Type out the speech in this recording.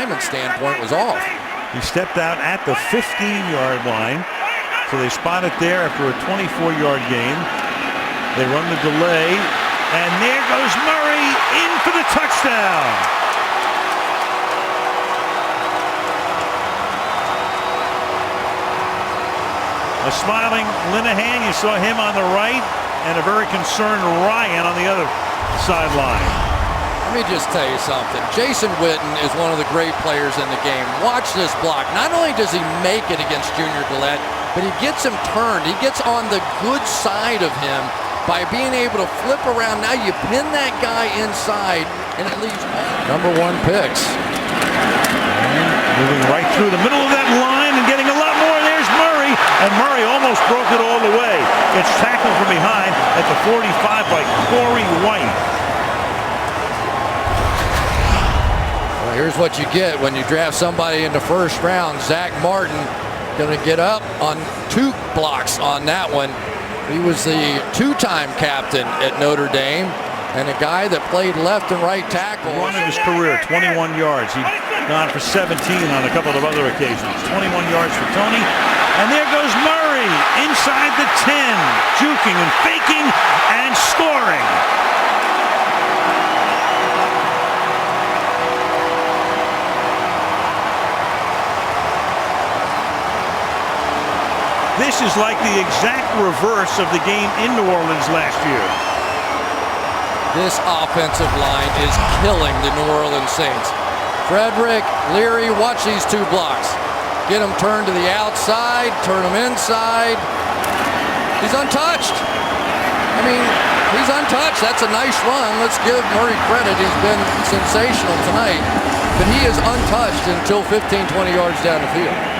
lineman standpoint was off. He stepped out at the 15-yard line. So they spot it there after a 24-yard gain. They run the delay. And there goes Murray in for the touchdown. A smiling Linehan, you saw him on the right, and a very concerned Ryan on the other sideline. Let me just tell you something. Jason Witten is one of the great players in the game. Watch this block. Not only does he make it against Junior Gillette, but he gets him turned. He gets on the good side of him by being able to flip around. Now you pin that guy inside, and it leaves number 1 picks. And moving right through the middle of that line and getting a lot more. There's Murray, and Murray almost broke it all the way. Gets tackled from behind at the 45 by Corey White. Here's what you get when you draft somebody in the first round. Zach Martin going to get up on 2 blocks on that one. He was the 2-time captain at Notre Dame and a guy that played left and right tackle. Run in his career, 21 yards. He's gone for 17 on a couple of other occasions. 21 yards for Tony. And there goes Murray inside the 10, juking and faking and scoring. This is like the exact reverse of the game in New Orleans last year. This offensive line is killing the New Orleans Saints. Frederick, Leary, watch these 2 blocks. Get him turned to the outside, turn him inside. He's untouched. I mean, he's untouched. That's a nice run. Let's give Murray credit. He's been sensational tonight. But he is untouched until 15, 20 yards down the field.